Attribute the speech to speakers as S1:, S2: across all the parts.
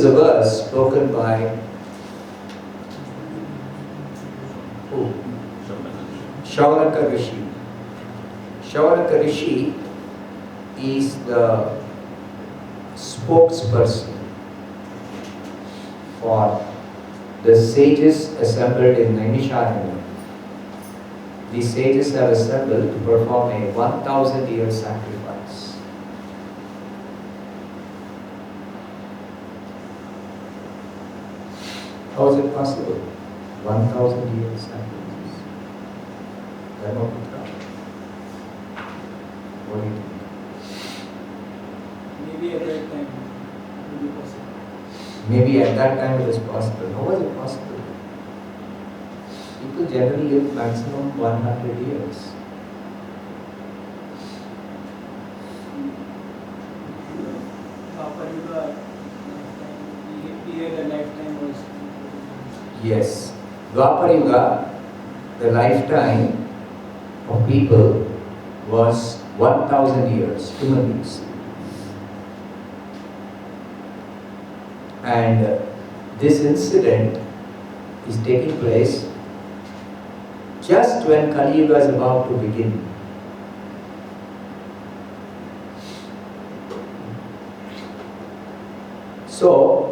S1: is a verse spoken by who? Shauraka Rishi. Shauraka Rishi is the spokesperson for the sages assembled in Naimisharanya. These sages have assembled to perform a 1,000-year sacrifice. How is it possible? 1,000-year sacrifice. Then what would come? What do you think?
S2: Maybe at that time it will be possible.
S1: Maybe at that time it was possible. How was it possible? People generally live maximum 100 years. Yes. Dwapara Yuga, the lifetime of people was 1,000 years, human beings. And this incident is taking place just when Kali Yuga is about to begin. So,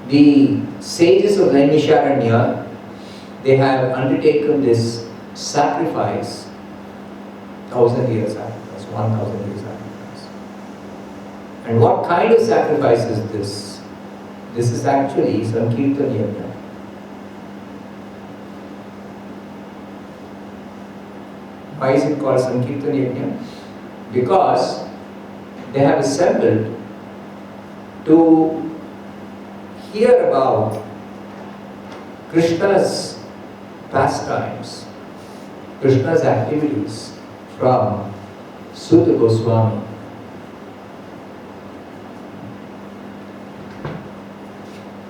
S1: the sages of Naimisharanya, they have undertaken this sacrifice, 1,000 year sacrifice, 1,000 year sacrifice. And what kind of sacrifice is this? This is actually Sankirtan Yajna. Why is it called Sankirtan Yajna? Because they have assembled to hear about Krishna's pastimes, Krishna's activities from Suta Goswami.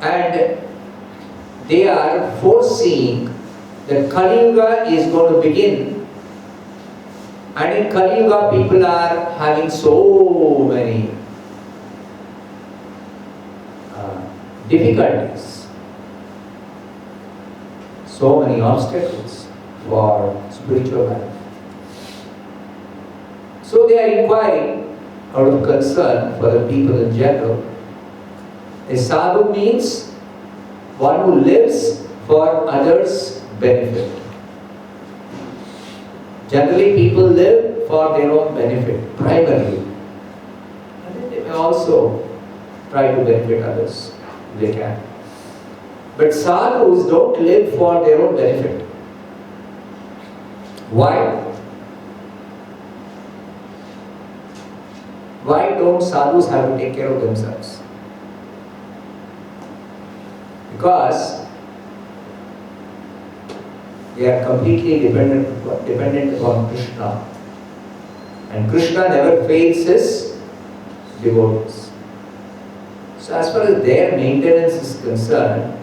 S1: And they are foreseeing that Kali Yuga is going to begin, and in Kali Yuga people are having so many difficulties, so many obstacles for spiritual life. So they are inquiring out of concern for the people in general. A sadhu means one who lives for others' benefit. Generally people live for their own benefit, primarily. And then they may also try to benefit others if they can. But sadhus don't live for their own benefit. Why? Why don't sadhus have to take care of themselves? Because they are completely dependent upon Krishna. And Krishna never fails his devotees. So as far as their maintenance is concerned,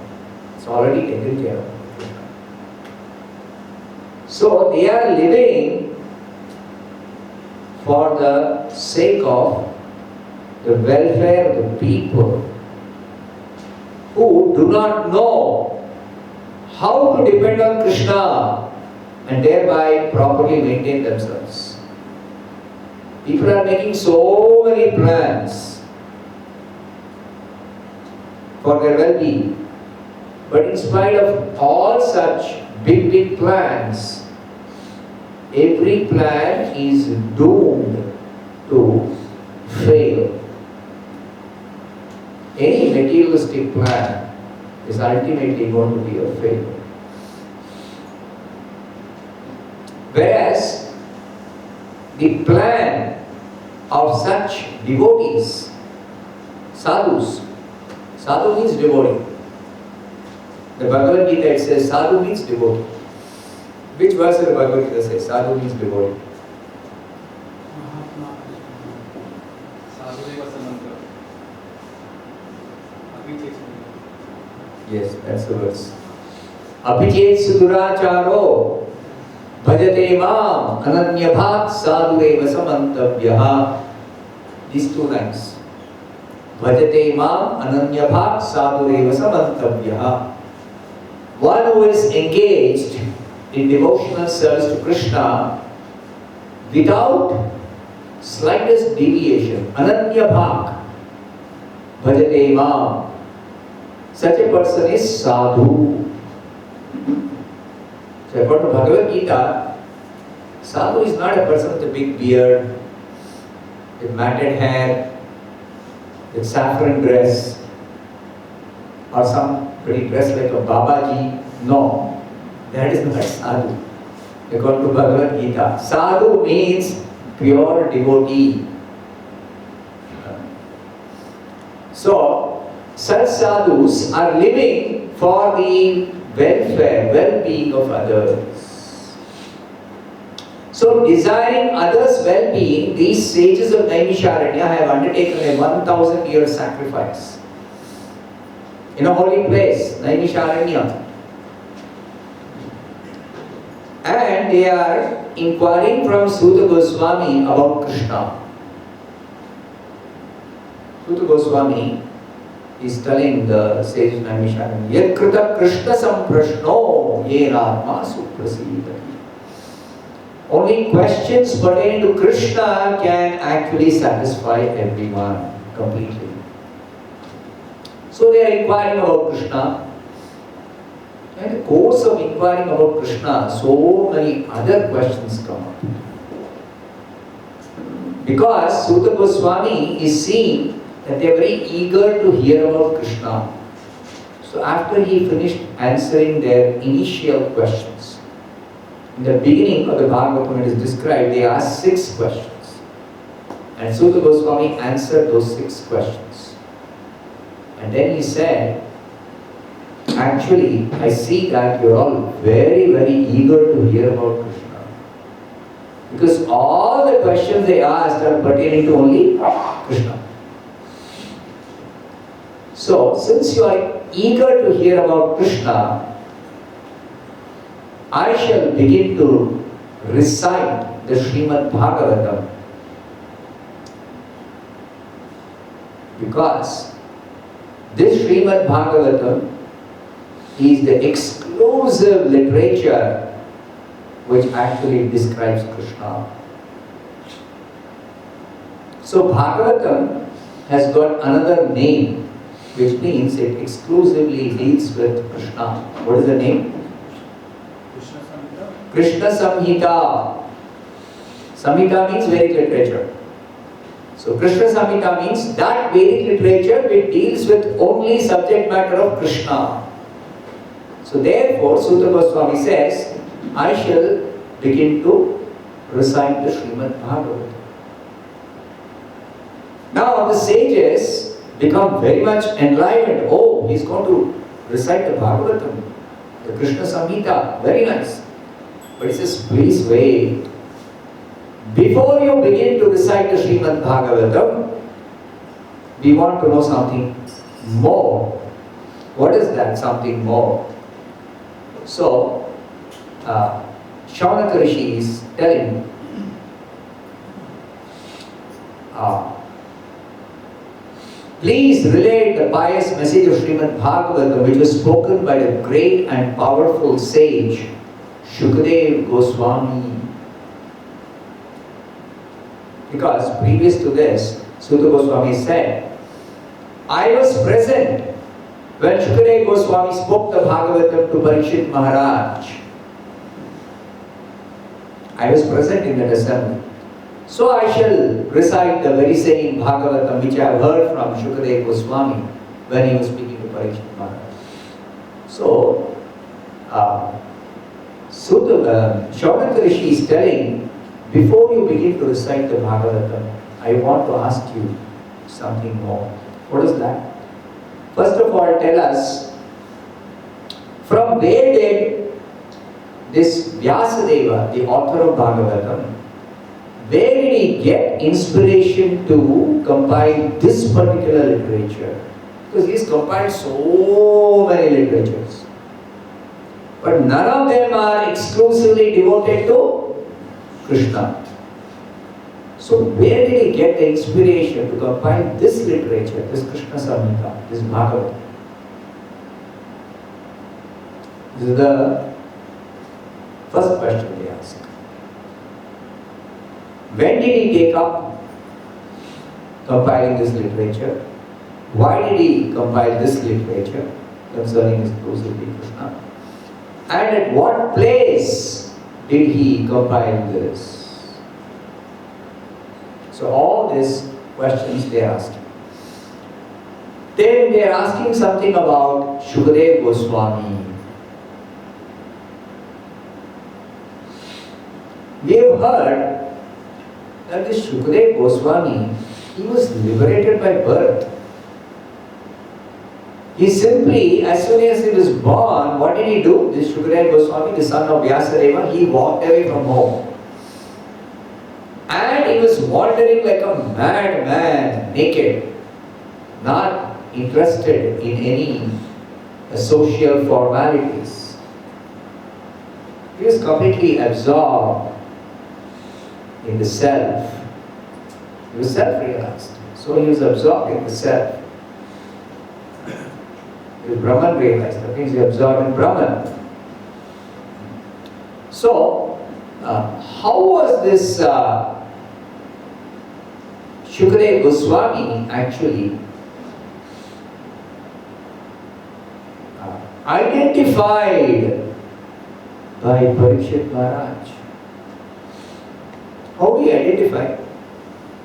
S1: it's already taken care of. So they are living for the sake of the welfare of the people who do not know how to depend on Krishna and thereby properly maintain themselves. People are making so many plans for their well-being, but in spite of all such big plans, every plan is doomed to fail. Any materialistic plan is ultimately going to be a failure. Whereas the plan of such devotees, sadhus, sadhu means devotee. The Bhagavad Gita it says sadhu means devotee. Which verse of the Bhagavad Gita says sadhu means devotee? Yes, that's the verse. Abhijit suduracharo bhajate mam ananyabhat sadhureva samantavyaha. These two lines. Bhajate mam ananyabhak sadhureva samantavyaha. One who is engaged in devotional service to Krishna without slightest deviation, ananyabhak, bhajate mam, such a person is sadhu. So according to Bhagavad Gita, sadhu is not a person with a big beard, with matted hair, with saffron dress, or somebody dressed like a Babaji. No, that is not sadhu. According to Bhagavad Gita, sadhu means pure devotee. So, such sadhus are living for the welfare, well-being of others. So, desiring others' well-being, these sages of Naimisharanya have undertaken a 1,000-year sacrifice in a holy place, Naimisharanya. And they are inquiring from Suta Goswami about Krishna. Suta Goswami is telling the sage Naimisharanya, Yakrita Krishna samprashno yenatma suprasidati. Only questions pertaining to Krishna can actually satisfy everyone completely. So they are inquiring about Krishna. And in the course of inquiring about Krishna, so many other questions come up. Because Suta Goswami is seeing that they are very eager to hear about Krishna. So after he finished answering their initial questions, in the beginning of the Bhagavatam it is described, they asked 6 questions. And Suta Goswami answered those 6 questions. And then he said, actually, I see that you are all very, very eager to hear about Krishna. Because all the questions they asked are pertaining to only Krishna. So, since you are eager to hear about Krishna, I shall begin to recite the Srimad Bhagavatam. Because this Srimad Bhagavatam is the exclusive literature which actually describes Krishna. So Bhagavatam has got another name, which means it exclusively deals with Krishna. What is the name? Krishna Samhita. Samhita means Vedic literature. So Krishna Samhita means that Vedic literature which deals with only subject matter of Krishna. So therefore, Suta Goswami says, I shall begin to recite the Srimad Bhagavatam. Now the sages become very much enlivened. Oh, he's going to recite the Bhagavatam, the Krishna Samhita. Very nice. But he says, please wait. Before you begin to recite the Srimad Bhagavatam, we want to know something more. What is that something more? So, Shaunaka Rishi is telling, please relate the pious message of Srimad Bhagavatam which was spoken by the great and powerful sage Shukadeva Goswami. Because previous to this, Suta Goswami said, I was present when Shukadeva Goswami spoke the Bhagavatam to Parikshit Maharaj. I was present in that assembly. So I shall recite the very same Bhagavatam which I have heard from Shukadeva Goswami when he was speaking to Parikshit Maharaj. So, Shaunaka Rishi is telling, before you begin to recite the Bhagavatam, I want to ask you something more. What is that? First of all, tell us, from where did this Vyasadeva, the author of Bhagavatam, where did he get inspiration to compile this particular literature? Because he's compiled so many literatures. But none of them are exclusively devoted to Krishna. So where did he get the inspiration to compile this literature, this Krishna Samhita, this Bhagavad? This is the first question they ask. When did he take up compiling this literature? Why did he compile this literature concerning his exclusively Krishna? And at what place did he compile this? So all these questions they asked. Then they are asking something about Shukadeva Goswami. We have heard that this Shukadeva Goswami, he was liberated by birth. He simply, as soon as he was born, what did he do? This Shukadeva Goswami, the son of Vyasadeva, he walked away from home. And he was wandering like a madman, naked, not interested in any social formalities. He was completely absorbed in the self. He was self-realized. So he was absorbed in the self. He was Brahman realized. That means he absorbed in Brahman. So, how was this Shukadeva Goswami actually identified by Parikshit Maharaj? How do you identify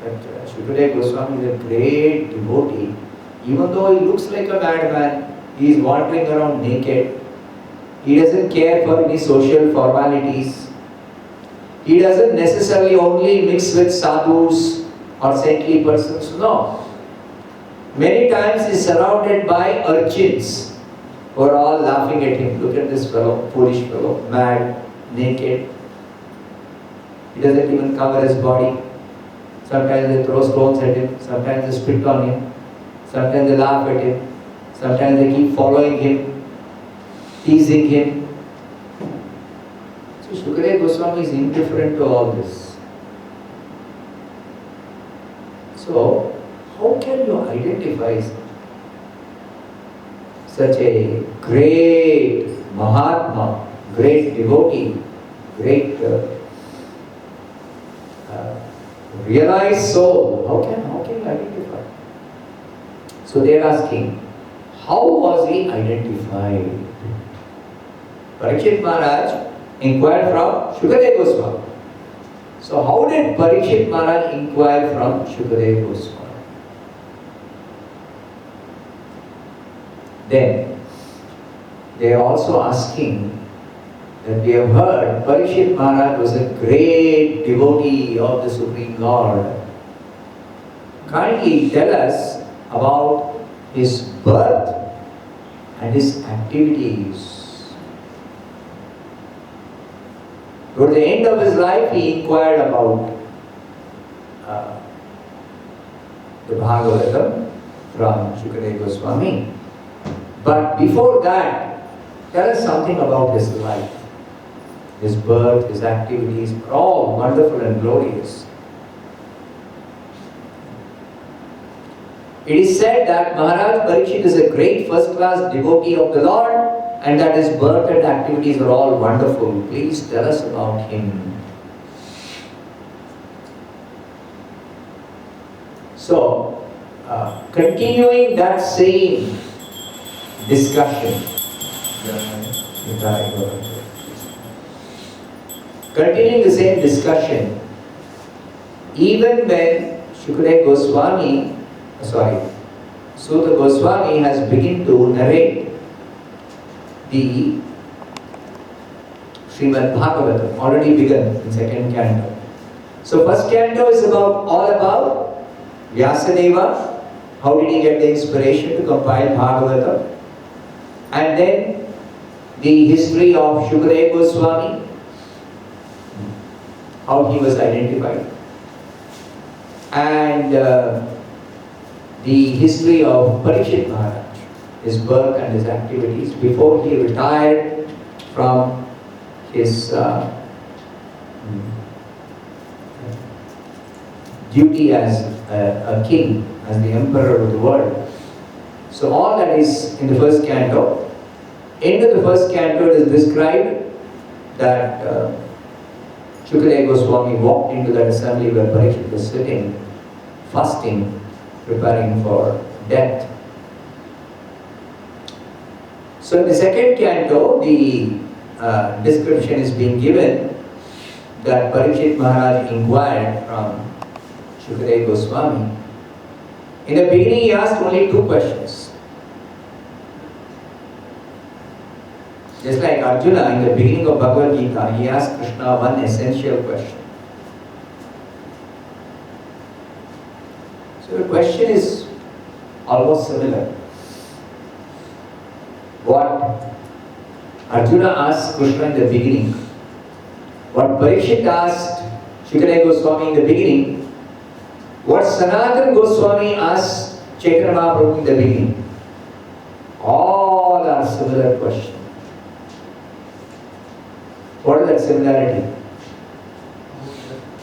S1: that Shukadeva Goswami is a great devotee? Even though he looks like a madman, he is wandering around naked. He doesn't care for any social formalities. He doesn't necessarily only mix with sadhus or saintly persons. No. Many times he is surrounded by urchins who are all laughing at him. Look at this fellow, foolish fellow, mad, naked. He doesn't even cover his body. Sometimes they throw stones at him. Sometimes they spit on him. Sometimes they laugh at him. Sometimes they keep following him, teasing him. So Shukadeva Goswami is indifferent to all this. So, how can you identify such a great Mahatma, great devotee, great realized soul? How can you identify? So they are asking, how was he identified? Parikshit Maharaj inquired from Shukadeva Goswami. So how did Parikshit Maharaj inquire from Shukadeva Goswami? Then they are also asking that we have heard Parikshit Maharaj was a great devotee of the Supreme Lord. Kindly tell us about his birth and his activities. Toward the end of his life, he inquired about the Bhagavatam from Shukadeva Goswami. But before that, tell us something about his life. His birth, his activities are all wonderful and glorious. It is said that Maharaj Parikshit is a great first-class devotee of the Lord and that his birth and activities are all wonderful. Please tell us about him. So, continuing that same discussion, continuing the same discussion, even when Shukadeva Goswami, Suta Goswami has begun to narrate the Srimad Bhagavatam, already begun in second canto. So first canto is all about Vyasadeva, how did he get the inspiration to compile Bhagavatam, and then the history of Shukadeva Goswami, how he was identified, and the history of Parikshit Maharaj, his birth and his activities before he retired from his duty as a king, as the emperor of the world. So all that is in the first canto. End of the first canto is described that Shukadeva Goswami walked into that assembly where Parikshit was sitting, fasting, preparing for death. So in the second canto, the description is being given that Parikshit Maharaj inquired from Shukadeva Goswami. In the beginning, he asked only two questions. Just like Arjuna, in the beginning of Bhagavad Gita, he asked Krishna one essential question. So the question is almost similar. What Arjuna asked Krishna in the beginning, what Parikshit asked Shukadeva Goswami in the beginning, what Sanatana Goswami asked Chaitanya Mahaprabhu in the beginning, all are similar questions. What is that similarity?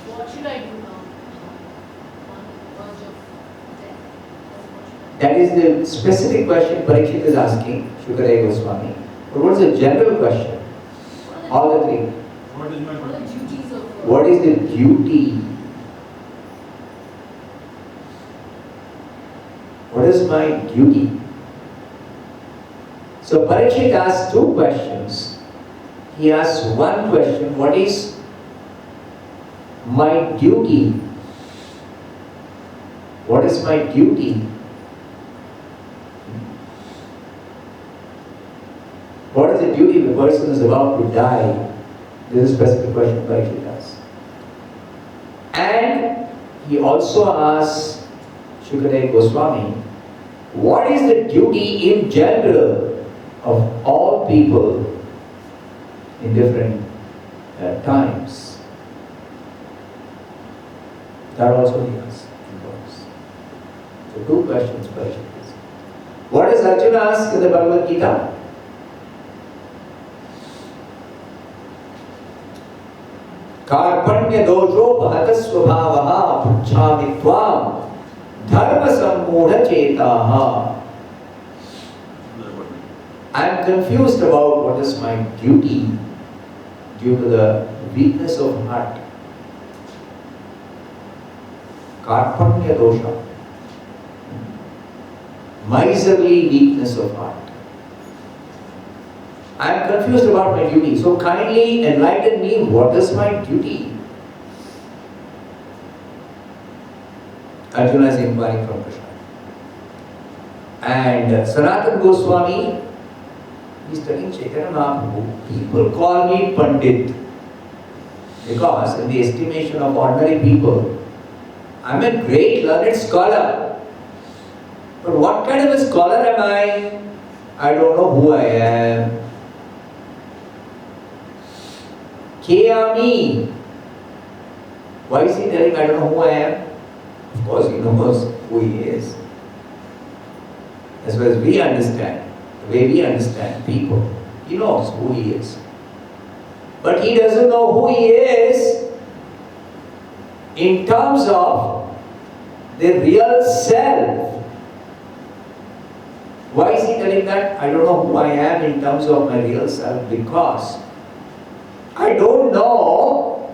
S3: What should I do now? On the verge of death.
S1: That is the specific question Parikshit is asking Shukadeva Goswami. But what is the general question? All the three.
S2: What is my
S3: What are the duties of
S1: What is the duty? What is my duty? So Parikshit asks two questions. He asks one question, what is my duty? What is my duty? What is the duty if a person is about to die? This is a specific question Parikshit asks. And he also asks Shukadeva Goswami, what is the duty in general of all people in different times? That also he asks. So two questions Parikshit asks. What does Arjuna ask in the Bhagavad Gita? Karpanya dosho bhata svabhavaha pruchhami tvam dharma sammudha chetaha. I am confused about what is my duty due to the weakness of heart. Karpanya dosha. Miserly weakness of heart. I am confused about my duty. So kindly enlighten me, what is my duty? Arjuna is inquiring from Krishna. And Sanatana Goswami, he is telling Chaitanya Mahaprabhu, people call me Pandit because in the estimation of ordinary people, I am a great learned scholar. But what kind of a scholar am I? I don't know who I am. Kiyami. Why is he telling I don't know who I am? Of course he knows who he is. As well as we understand, the way we understand people, he knows who he is. But he doesn't know who he is in terms of the real self. Why is he telling that? I don't know who I am in terms of my real self, because I don't know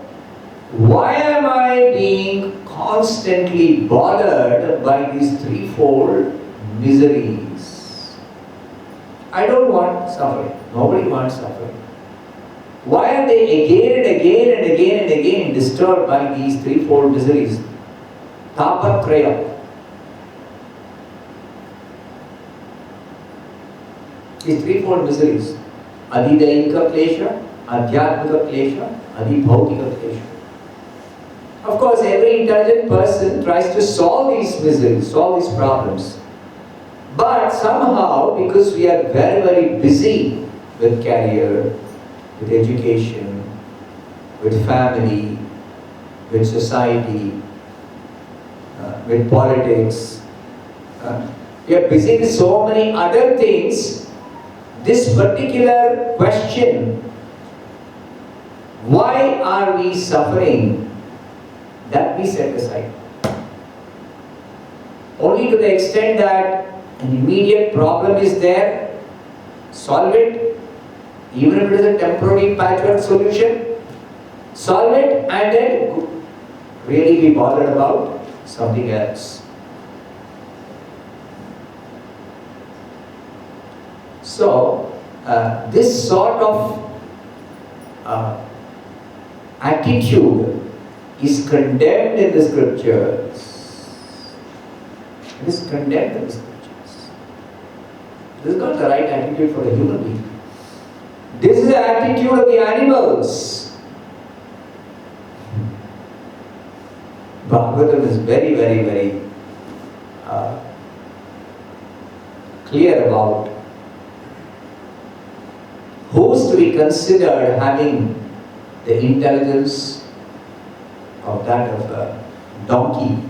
S1: why am I being constantly bothered by these threefold miseries. I don't want suffering. Nobody wants suffering. Why are they again and again and again and again disturbed by these threefold miseries? Tapatraya. These threefold miseries. Adidaika klesha, adhyatmika klesha, adibhautika klesha. Of course, every intelligent person tries to solve these miseries, solve these problems. But somehow, because we are very, very busy with career, with education, with family, with society, with politics, we are busy with so many other things. This particular question, why are we suffering, that we set aside. only to the extent that an immediate problem is there, solve it, even if it is a temporary patchwork solution, solve it and then really be bothered about something else. So, this sort of attitude is condemned in the scriptures. It is condemned in the scriptures. This is not the right attitude for a human being. This is the attitude of the animals. Bhagavatam is very, very, very clear about who's to be considered having the intelligence of that of a donkey.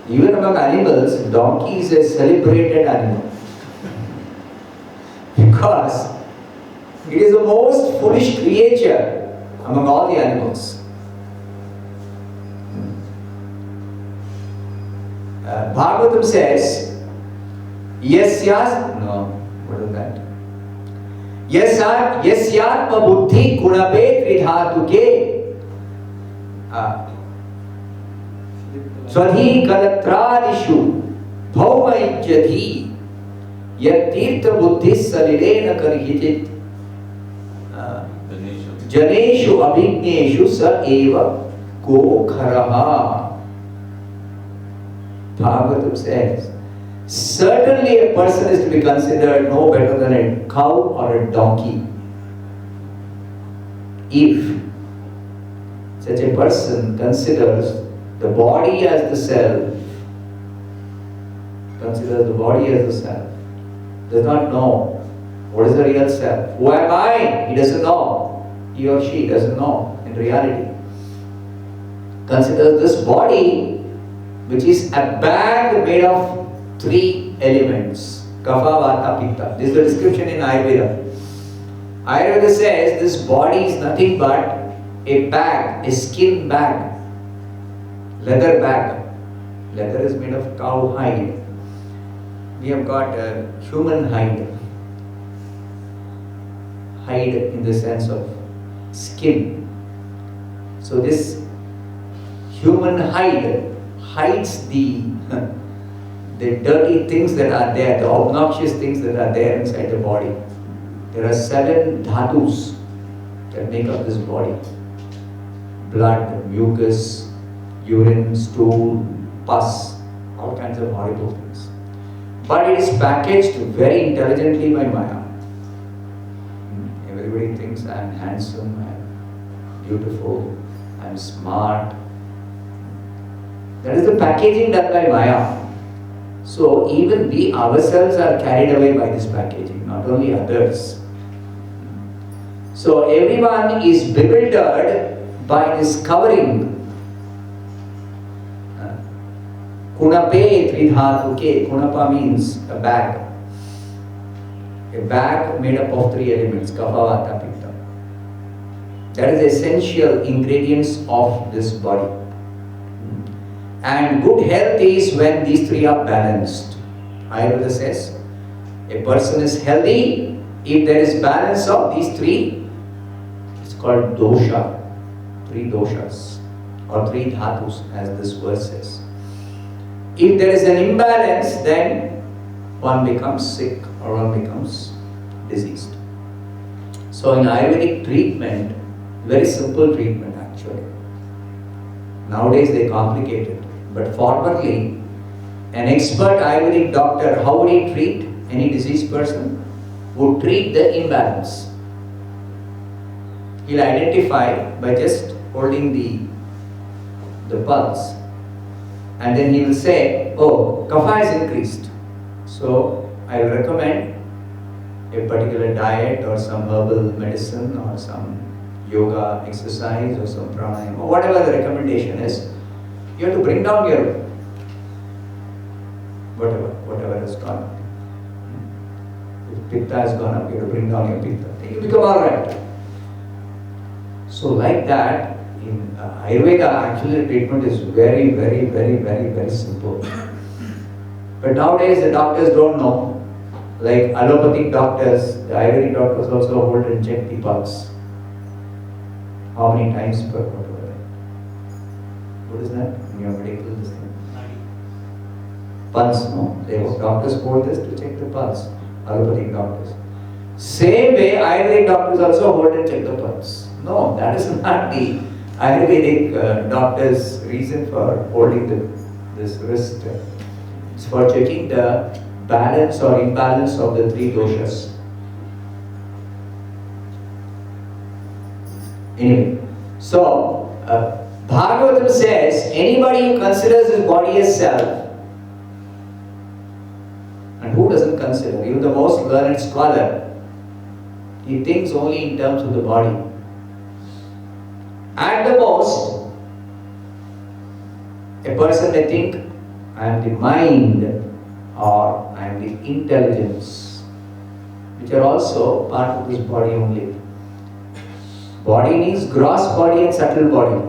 S1: Even among animals, donkey is a celebrated animal. Because it is the most foolish creature among all the animals. Bhagavatam says, what is that? Yasyatma buddhi gunape tridhatuke Swadhi kalatradishu bhaumaijyati yattirtha buddhis salirena karhitit janeshu abhigneshu sa eva gokharaha. Bhagavatam says, certainly a person is to be considered no better than a cow or a donkey. If such a person considers the body as the self, does not know what is the real self. Who am I? He doesn't know. He or she doesn't know in reality. Considers this body, which is a bag made of 3 elements. Kapha, Vata, Pitta. This is the description in Ayurveda. Ayurveda says this body is nothing but a bag, a skin bag, leather bag. Leather is made of cow hide. We have got a human hide. Hide in the sense of skin. So this human hide hides the dirty things that are there, the obnoxious things that are there inside the body. There are 7 dhatus that make up this body. Blood, mucus, urine, stool, pus, all kinds of horrible things. But it is packaged very intelligently by Maya. Everybody thinks I am handsome, I am beautiful, I am smart. That is the packaging done by Maya. So even we ourselves are carried away by this packaging, not only others. So everyone is bewildered by this covering. Kunape tridhatuke. Kunapa means a bag. A bag made up of 3 elements, kapha, vata, pitta. That is the essential ingredients of this body. And good health is when these 3 are balanced. Ayurveda says, a person is healthy if there is balance of these 3. It's called dosha. 3 doshas or 3 dhatus, as this verse says. If there is an imbalance, then one becomes sick or one becomes diseased. So in Ayurvedic treatment, very simple treatment actually. Nowadays they complicate it. But formerly, an expert Ayurvedic doctor, how would he treat any diseased person? Would treat the imbalance. He'll identify by just holding the pulse. And then he will say, oh, kapha is increased. So I will recommend a particular diet or some herbal medicine or some yoga exercise or some pranayama, or whatever the recommendation is. You have to bring down your whatever has gone up. If pitta has gone up, you have to bring down your pitta. Then you become alright. So like that, in Ayurveda, actually the treatment is very, very, very, very, very simple. But nowadays the doctors don't know. Like allopathic doctors, the Ayurvedic doctors also hold and check the pulse. How many times per quarter? What is that? In your medical this thing? Pulse, no? Doctors hold this to check the pulse. Allopathic doctors. Same way, Ayurvedic doctors also hold and check the pulse. No, that is not the Ayurvedic doctor's reason for holding this wrist. It's for checking the balance or imbalance of the three doshas. Anyway, so Bhagavatam says anybody who considers his body as self, and who doesn't consider, even the most learned scholar, he thinks only in terms of the body. At the most, a person may think, I am the mind or I am the intelligence, which are also part of this body only. Body means gross body and subtle body.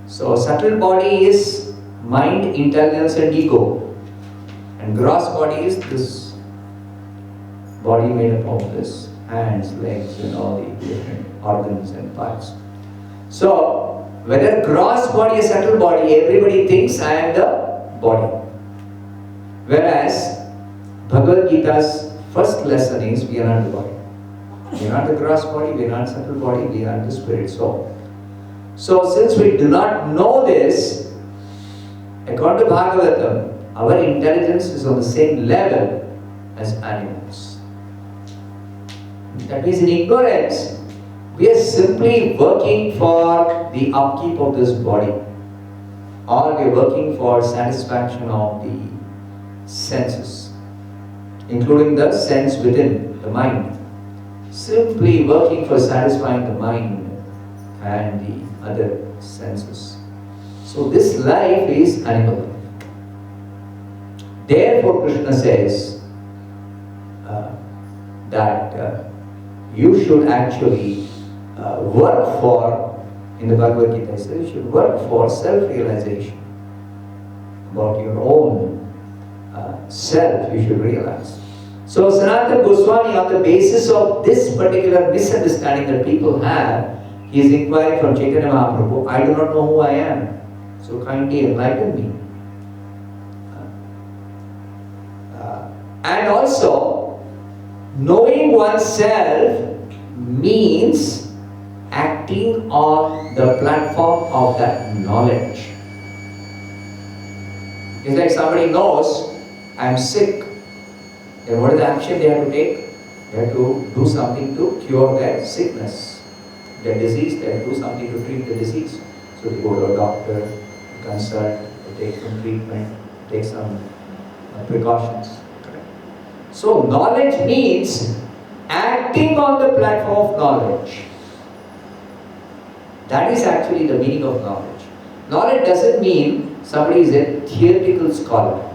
S1: So subtle body is mind, intelligence and ego. And gross body is this body made up of this hands, legs and all the different organs and parts. So whether gross body or subtle body, everybody thinks I am the body. Whereas Bhagavad Gita's first lesson is we are not the body. We are not the gross body, we are not subtle body, we are the spirit soul. So since we do not know this, according to Bhagavatam, our intelligence is on the same level as animals. That means in ignorance, we are simply working for the upkeep of this body, or we are working for satisfaction of the senses, including the sense within the mind. Simply working for satisfying the mind and the other senses. So this life is animal life. Therefore Krishna says that you should actually work for, in the Bhagavad Gita, says you should work for self-realization about your own self. You should realize. So Sanatana Goswami, on the basis of this particular misunderstanding that people have, he is inquiring from Chaitanya Mahaprabhu, I do not know who I am, so kindly enlighten me. And also, knowing oneself means acting on the platform of that knowledge. It's like somebody knows, I am sick. Then what is the action they have to take? They have to do something to cure their sickness, their disease. They have to do something to treat the disease. So they go to a doctor, consult, they take some treatment, take some precautions. So knowledge means acting on the platform of knowledge. That is actually the meaning of knowledge. Knowledge doesn't mean somebody is a theoretical scholar.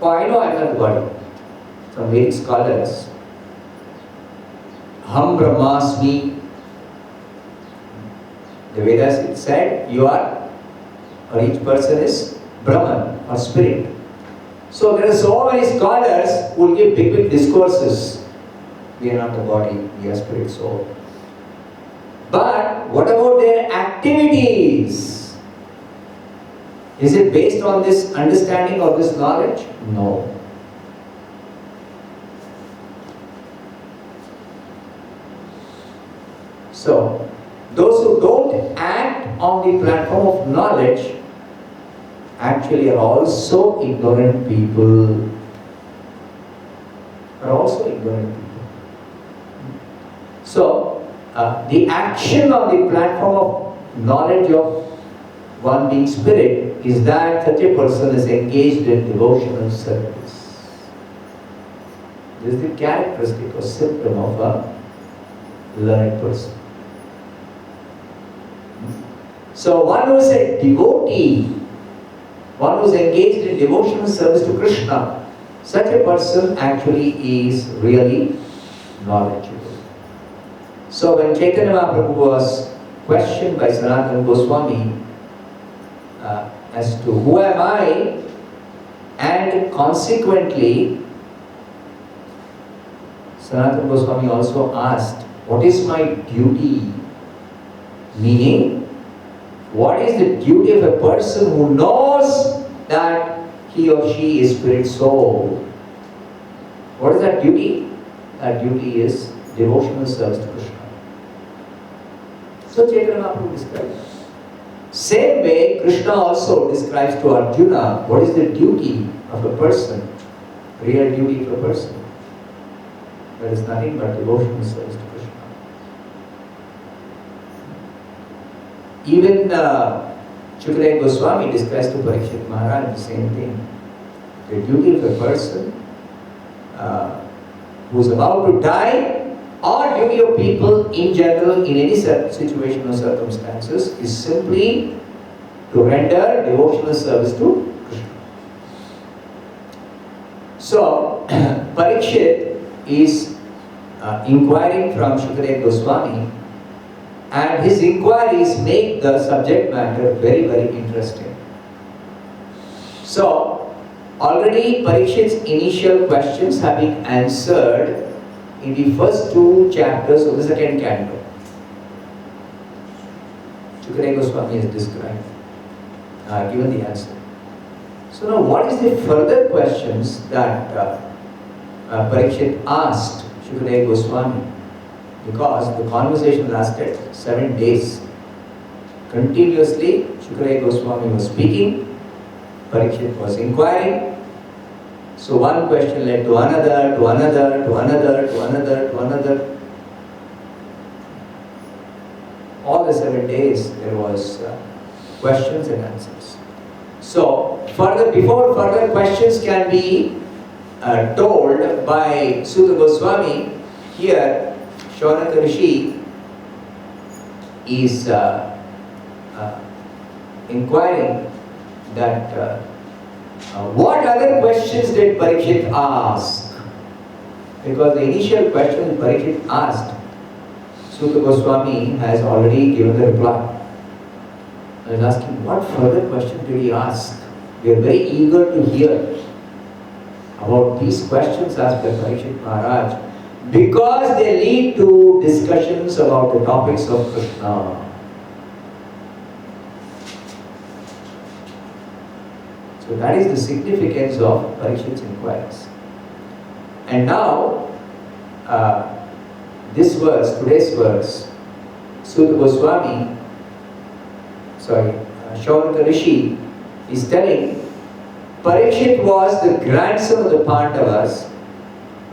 S1: Oh, I know I am not the body. Some Vedic scholars, Ham Brahmasmi. The Vedas it said you are, or each person is Brahman or spirit. So there are so many scholars who will give big discourses. We are not the body, we are spirit soul. But what about their activities? Is it based on this understanding or this knowledge? No. So, those who don't act on the platform of knowledge actually are also ignorant people. So, the action on the platform of knowledge of one being spirit is that such a person is engaged in devotional service. This is the characteristic or symptom of a learned person. So one who is a devotee, one who is engaged in devotional service to Krishna, such a person actually is really knowledgeable. So when Chaitanya Mahaprabhu was questioned by Sanatana Goswami as to who am I, and consequently, Sanatana Goswami also asked, what is my duty? Meaning, what is the duty of a person who knows that he or she is spirit soul? What is that duty? That duty is devotional service to Krishna. So Chaitanya Mahaprabhu describes. Same way, Krishna also describes to Arjuna what is the duty of a person, real duty of a person. There is nothing but devotional service to Krishna. Even Shukadeva Goswami describes to Parikshit Maharaj the same thing. The duty of a person who is about to die, or duty of people in general in any situation or circumstances, is simply to render devotional service to Krishna. So, Parikshit is inquiring from Shukadeva Goswami, and his inquiries make the subject matter very, very interesting. So, already Parikshit's initial questions have been answered in the first two chapters of the second canto. Shukadeva Goswami has described, given the answer. So now what is the further questions that Parikshit asked Shukadeva Goswami? Because the conversation lasted 7 days. Continuously, Shukadeva Goswami was speaking, Parikshit was inquiring. So one question led to another, to another, to another, to another, to another. All the 7 days there was questions and answers. So before further questions can be told by Suta Goswami, here Shaunaka Rishi is inquiring that what other questions did Parikshit ask? Because the initial question Parikshit asked, Suta Goswami has already given the reply. I was asking, what further question did he ask? We are very eager to hear about these questions asked by Parikshit Maharaj, because they lead to discussions about the topics of Krishna. So that is the significance of Parikshit's inquiries. And now, this verse, today's verse, Suta Goswami, Shaunaka Rishi is telling, Parikshit was the grandson of the Pandavas,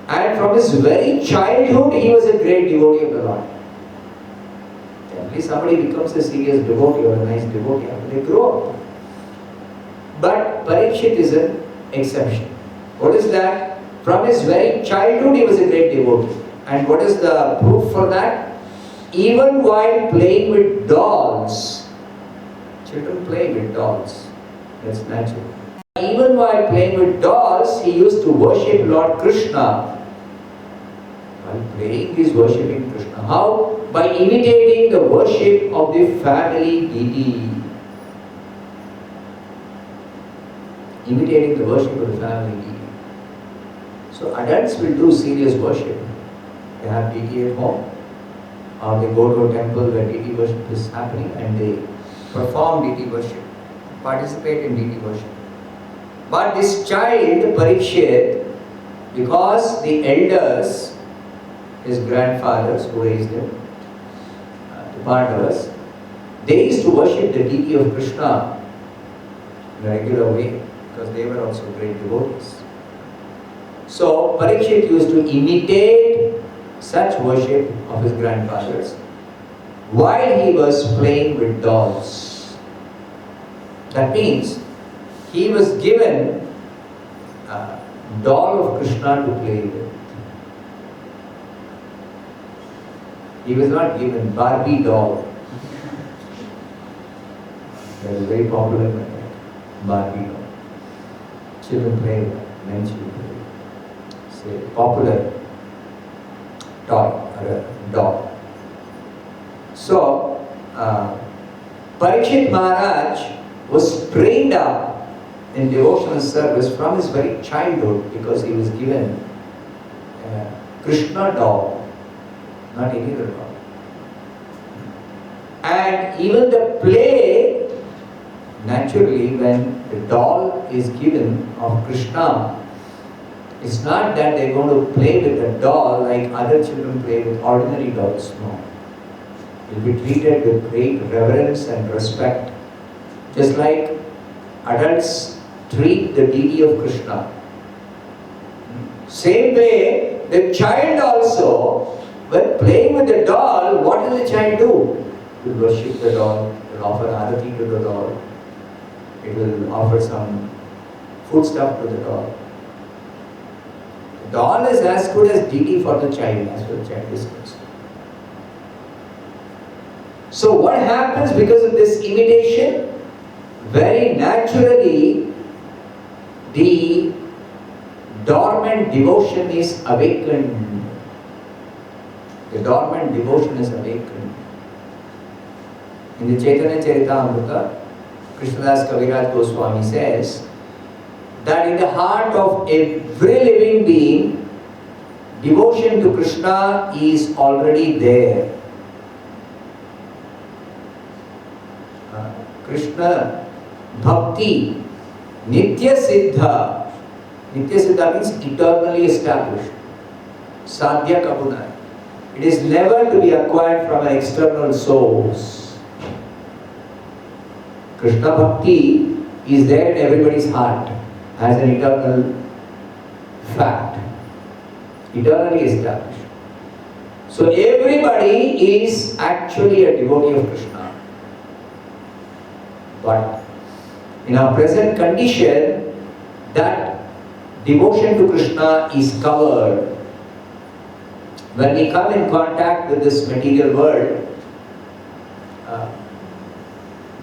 S1: and from his very childhood he was a great devotee of the Lord. Generally somebody becomes a serious devotee or a nice devotee after they grow up. But Parikshit is an exception. What is that? From his very childhood he was a great devotee. And what is the proof for that? Even while playing with dolls, children play with dolls, that's natural. Even while playing with dolls, he used to worship Lord Krishna. While playing, he is worshipping Krishna. How? By imitating the worship of the family deity. Imitating the worship of the family deity. So adults will do serious worship. They have deity at home, or they go to a temple where deity worship is happening and they perform deity worship, participate in deity worship. But this child, Parikshit, because the elders, his grandfathers who raised him, the Pandavas, they used to worship the deity of Krishna in a regular way, because they were also great devotees. So Parikshit used to imitate such worship of his grandfathers while he was playing with dolls. That means he was given a doll of Krishna to play with. He was not given Barbie doll. That is very popular in Barbie doll. Children play with that, men children play with that. It's a popular toy or a doll. So, Parikshit Maharaj was trained up in devotional service from his very childhood because he was given a Krishna doll, not any other doll. And even the play, naturally, when the doll is given of Krishna, it's not that they're going to play with the doll like other children play with ordinary dolls. No. It will be treated with great reverence and respect. Just like adults treat the deity of Krishna. Same way, the child also, when playing with the doll, what will the child do? It will worship the doll, it will offer arati to the doll, it will offer some food stuff to the doll. The doll is as good as deity for the child, as for the child is concerned. So what happens because of this imitation? Very naturally, the dormant devotion is awakened. The dormant devotion is awakened. In the Chaitanya Charitamrita, Krishnadas Kaviraj Goswami says that in the heart of every living being, devotion to Krishna is already there. Krishna Bhakti Nitya Siddha. Nitya Siddha means eternally established. Sadhya Kapuna. It is never to be acquired from an external source. Krishna Bhakti is there in everybody's heart as an eternal fact. Eternally established. So everybody is actually a devotee of Krishna. But in our present condition, that devotion to Krishna is covered. When we come in contact with this material world,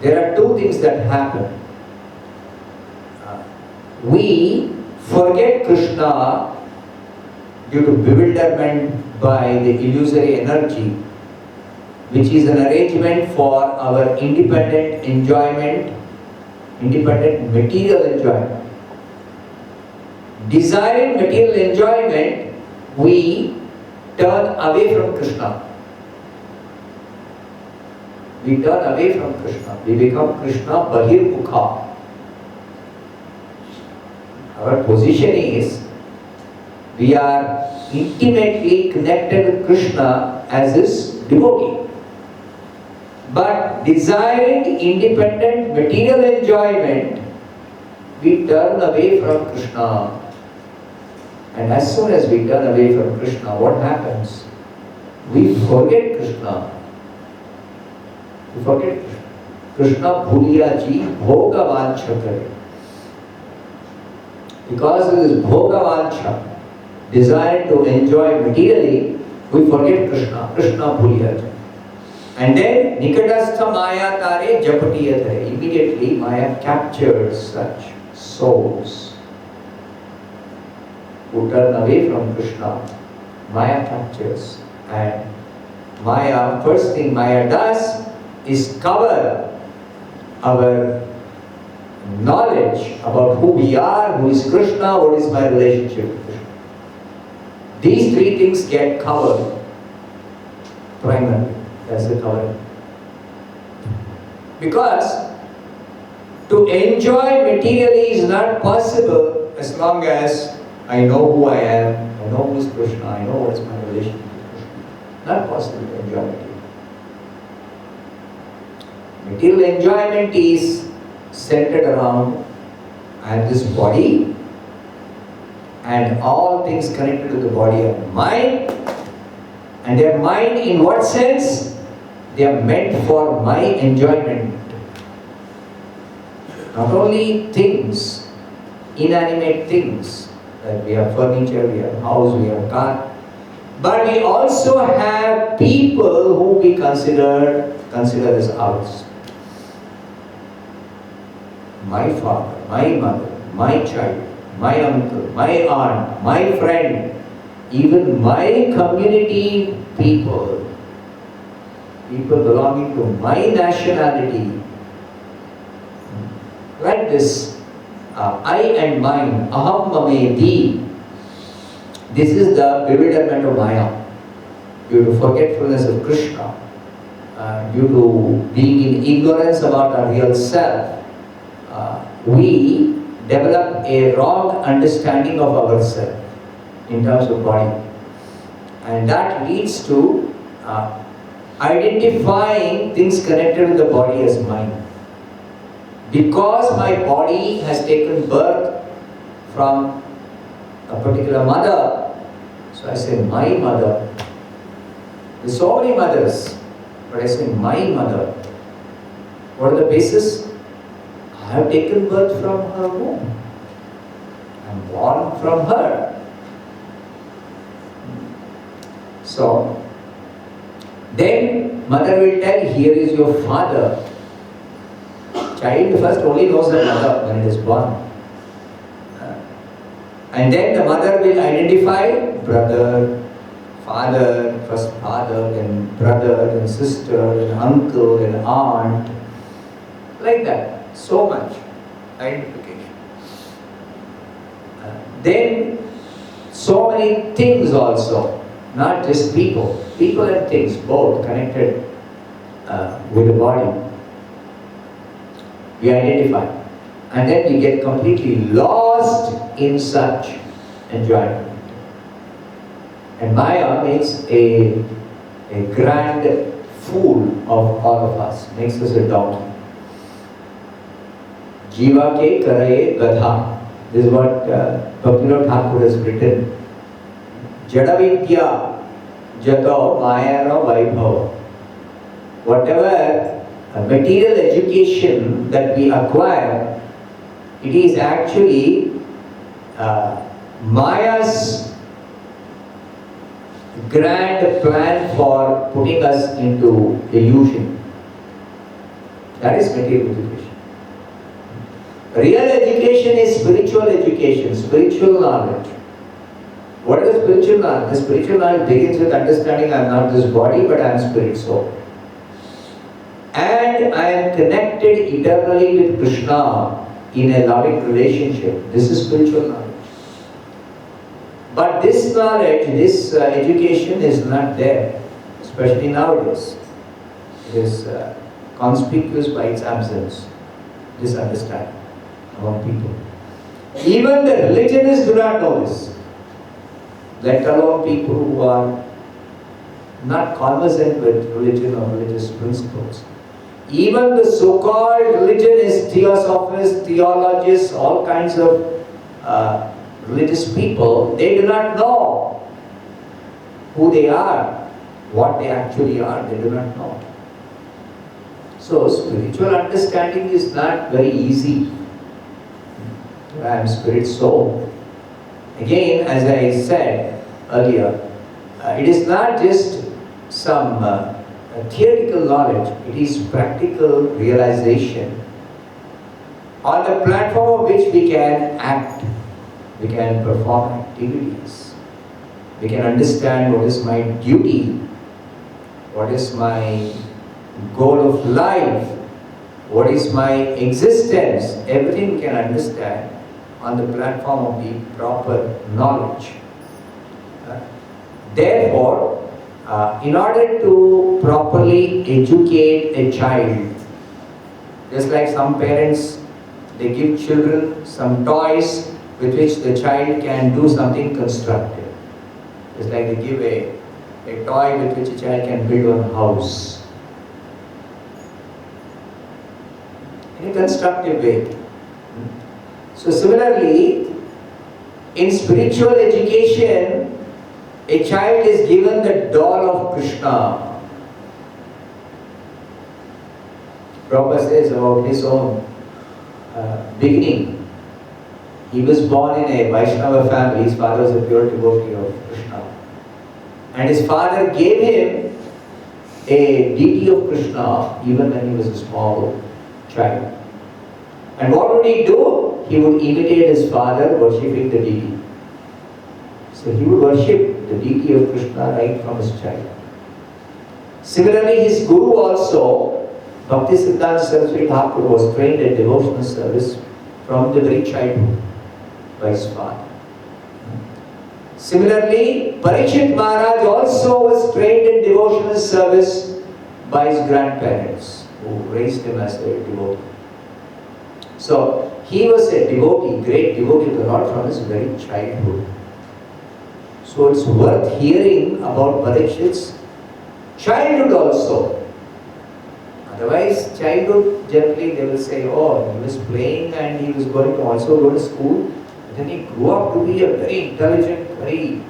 S1: there are two things that happen. We forget Krishna due to bewilderment by the illusory energy, which is an arrangement for our independent enjoyment, independent material enjoyment. Desiring material enjoyment, we turn away from Krishna. We turn away from Krishna. We become Krishna Bahirmukha. Our position is, we are intimately connected with Krishna as his devotee. But desiring independent material enjoyment, we turn away from Krishna. And as soon as we turn away from Krishna, what happens? We forget Krishna. We forget Krishna. Krishna bhuliya ji bhoga vancha kare. Because of this bhoga vancha, desire to enjoy materially, we forget Krishna. Krishna bhuliya ji. And then nikatastha maya tare japatiya tare. Immediately Maya captures such souls who turn away from Krishna. Maya captures, and Maya, first thing Maya does is cover our knowledge about who we are, who is Krishna, what is my relationship with Krishna. These three things get covered primarily. That's the covering. Because to enjoy materially is not possible as long as I know who I am, I know who is Krishna, I know what is my relationship with Krishna. Not possible to enjoy material. Material enjoyment is centered around I have this body, and all things connected to the body are mine. And they are mine in what sense? They are meant for my enjoyment. Not only things, inanimate things, like we have furniture, we have house, we have car, but we also have people who we consider as ours. My father, my mother, my child, my uncle, my aunt, my friend, even my community people belonging to my nationality, Like this, I and mine, aham mameti. This is the bewilderment of Maya, due to forgetfulness of Krishna, due to being in ignorance about our real self. We develop a wrong understanding of ourselves in terms of body, and that leads to identifying things connected with the body as mine. Because my body has taken birth from a particular mother, so I say my mother. There's so many mothers, but I say my mother. What are the basis? I have taken birth from her womb. I'm born from her. So, then mother will tell, here is your father. Child first only knows the mother when it is born. And then the mother will identify brother, father, first father, then brother, then sister, then uncle, then aunt. Like that. So much identification. Then so many things also, not just people. People and things, both connected with the body. We identify. And then we get completely lost in such enjoyment. And Maya makes a grand fool of all of us, makes us a donkey. Jiva ke karaye gadha. This is what Bhaktivinoda Thakur has written. Jadavidya jato mayana vaibhava. Whatever material education that we acquire, it is actually Maya's grand plan for putting us into illusion. That is material education. Real education is spiritual education, spiritual knowledge. What is spiritual knowledge? The spiritual knowledge begins with understanding I am not this body, but I am spirit soul. And I am connected eternally with Krishna in a loving relationship. This is spiritual knowledge. But this knowledge, this education is not there, especially nowadays. It is conspicuous by its absence, this understanding among people. Even the religionists do not know this, let alone people who are not conversant with religion or religious principles. Even the so-called religionists, theosophists, theologists, all kinds of religious people, they do not know who they are, what they actually are, they do not know. So spiritual understanding is not very easy. I am spirit soul. Again, as I said earlier, it is not just some theoretical knowledge, it is practical realization on the platform of which we can act, we can perform activities, we can understand what is my duty, what is my goal of life, what is my existence. Everything we can understand on the platform of the proper knowledge. Therefore, in order to properly educate a child, just like some parents, they give children some toys with which the child can do something constructive. Just like they give a toy with which a child can build a house in a constructive way. So similarly, in spiritual education, a child is given the doll of Krishna. Prabhupada says about his own beginning. He was born in a Vaishnava family. His father was a pure devotee of Krishna. And his father gave him a deity of Krishna even when he was a small child. And what would he do? He would imitate his father worshipping the deity. So he would worship the deity of Krishna right from his child. Similarly, his guru also Bhakti Siddhanta Saraswati Thakur was trained in devotional service from the very childhood by his father. Similarly, Parikshit Maharaj also was trained in devotional service by his grandparents, who raised him as a devotee. So, he was a devotee, great devotee to the Lord from his very childhood. So, it's worth hearing about Parikshit's childhood also. Otherwise, childhood, generally they will say, oh, he was playing and he was going to also go to school. Then he grew up to be a very intelligent, very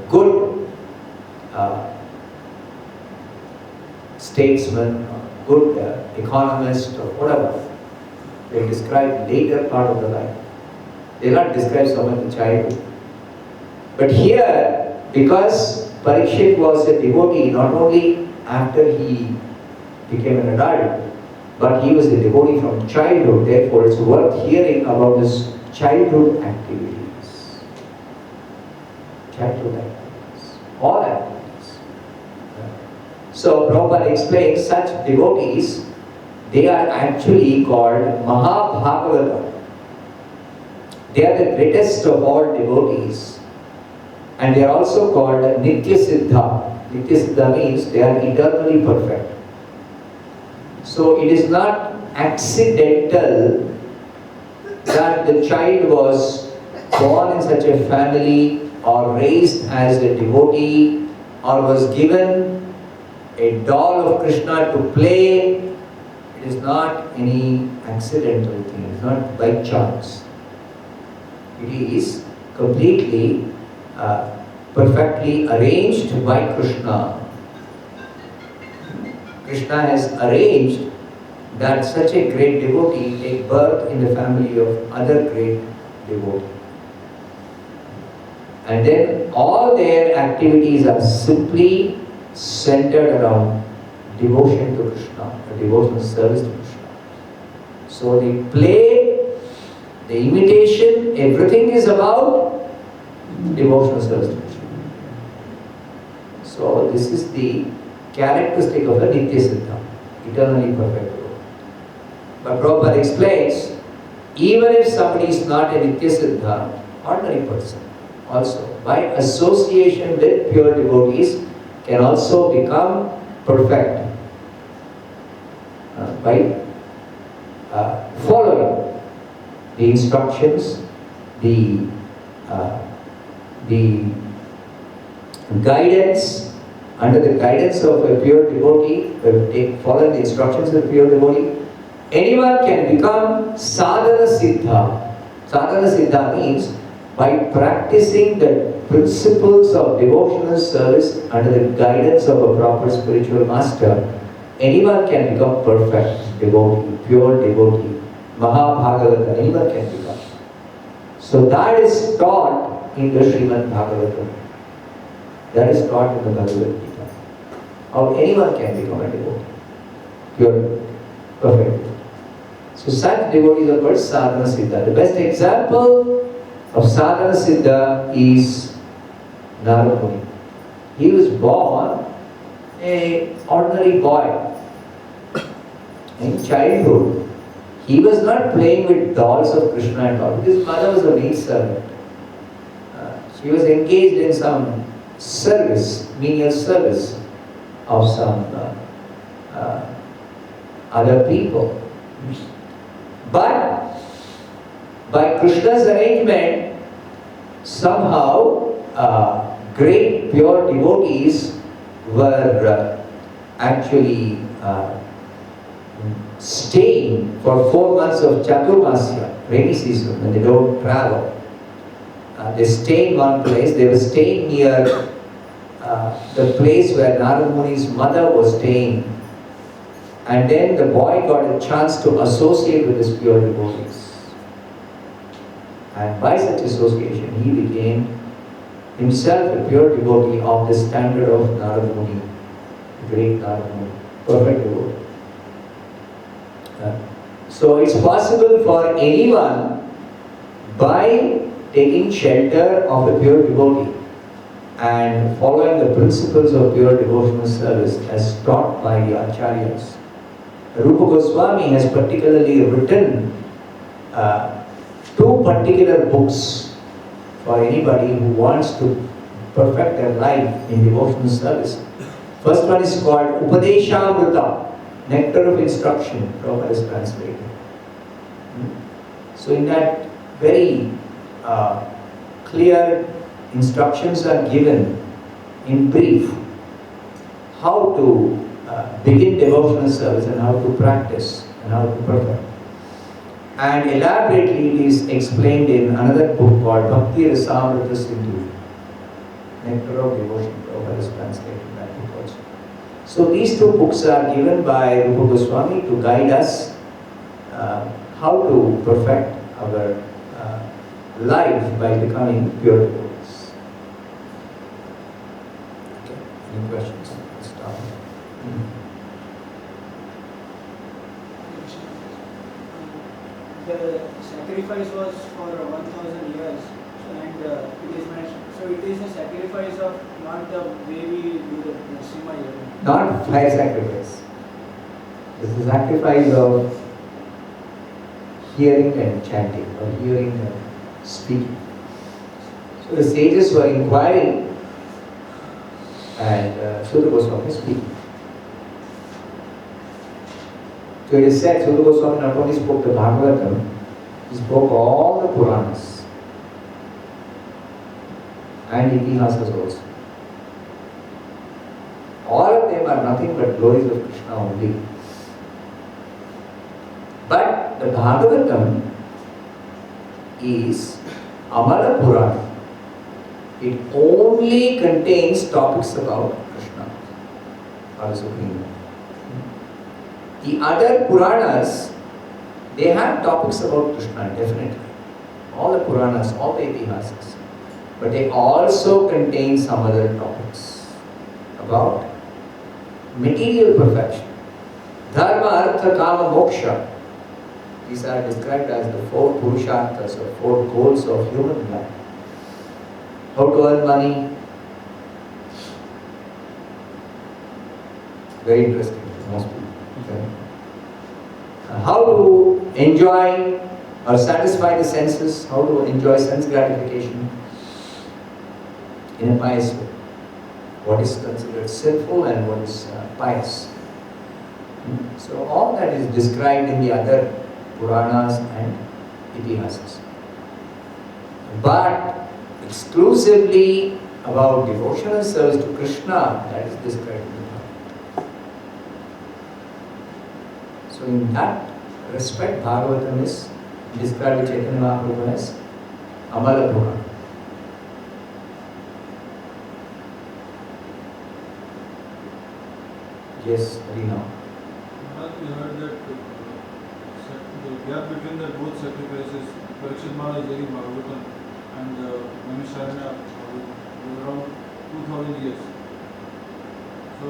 S1: good statesman, good economist or whatever. They describe later part of the life. They not describe so much the childhood. But here, because Parikshit was a devotee, not only after he became an adult, but he was a devotee from childhood. Therefore, it's worth hearing about his childhood activities. Childhood activities. All activities. So, Prabhupada explains such devotees, they are actually called Mahabhagavata. They are the greatest of all devotees. And they are also called Nitya Siddha. Nitya Siddha means they are eternally perfect. So it is not accidental that the child was born in such a family or raised as a devotee or was given a doll of Krishna to play. It is not any accidental thing. It is not by chance. It is completely perfectly arranged by Krishna. Krishna has arranged that such a great devotee take birth in the family of other great devotee. And then all their activities are simply centered around devotion to Krishna, a devotional service to Krishna. So the play, the imitation, everything is about devotional service to Krishna. So this is the characteristic of a Nitya Siddha, eternally perfect devotee. But Prabhupada explains, even if somebody is not a Nitya Siddha, ordinary person also, by association with pure devotees, can also become perfect by following the instructions, the guidance. Under the guidance of a pure devotee, follow the instructions of a pure devotee, anyone can become sadhana siddha. Sadhana siddha means by practicing the principles of devotional service under the guidance of a proper spiritual master, anyone can become perfect devotee, pure devotee, Mahabhagavata, anyone can become. So that is taught in the Srimad Bhagavatam. That is taught in the Bhagavad Gita. How anyone can become a devotee, pure, perfect. So such devotees are called sadhana siddha. The best example of sadhana siddha is Narada Muni. He was born an ordinary boy. In childhood, he was not playing with dolls of Krishna and all, because his mother was a maid servant. She was engaged in some service, menial service of some other people. But by Krishna's arrangement, somehow great pure devotees were actually staying for 4 months of Chaturmasya, rainy season, when they don't travel. They stay in one place. They were staying near the place where Narada Muni's mother was staying. And then the boy got a chance to associate with his pure devotees. And by such association, he became himself a pure devotee of the standard of Narada Muni, great Narada Muni, perfect devotee. So it's possible for anyone, by taking shelter of a pure devotee and following the principles of pure devotional service as taught by the Acharyas. Rupa Goswami has particularly written two particular books for anybody who wants to perfect their life in devotional service. First one is called Upadeshamrita, Nectar of Instruction. Prabhupada is translated. So in that very clear instructions are given in brief how to begin devotional service and how to practice and how to perfect. And elaborately it is explained in another book called Bhakti Rasamrita Sindhu, Nectar of Devotion. Prabhupada is translated that book also. So these two books are given by Rupa Goswami to guide us how to perfect our life by becoming pure devotees. Okay. Any questions? Let's start.
S2: The sacrifice was for 1,000 years, and it is mentioned. So it is a sacrifice of not the way we do the Sima Yajna.
S1: Not fire sacrifice. It's the sacrifice of hearing and chanting, or hearing and speaking. So the sages were inquiring, and Sutta Goswami is speaking. So it is said, Sutta Goswami not only spoke the Bhagavatam, he spoke all the Puranas and Itihasas also. All of them are nothing but glories of Krishna only. But the Bhagavatam is Amala Purana. It only contains topics about Krishna, our Supreme. The other Puranas, they have topics about Krishna, definitely. All the Puranas, all the Itihasas. But they also contain some other topics about material perfection. Dharma, Artha, Kama, Moksha. These are described as the four Purusharthas, or four goals of human life. How to earn money. Very interesting to most people. Okay. How to enjoy or satisfy the senses, how to enjoy sense gratification in a pious way. What is considered sinful and what is pious. So all that is described in the other Puranas and Itihasas. But exclusively about devotional service to Krishna, that is described in the Bhagavatam. So in that respect, Bhagavatam is described by Chaitanya Mahaprabhu as Amala Purana. Yes, Rina.
S4: We heard that the gap between the both sacrifices, Parikshit Maharaj is very Bhagavatam and Naimisharanya was around 2000 years. So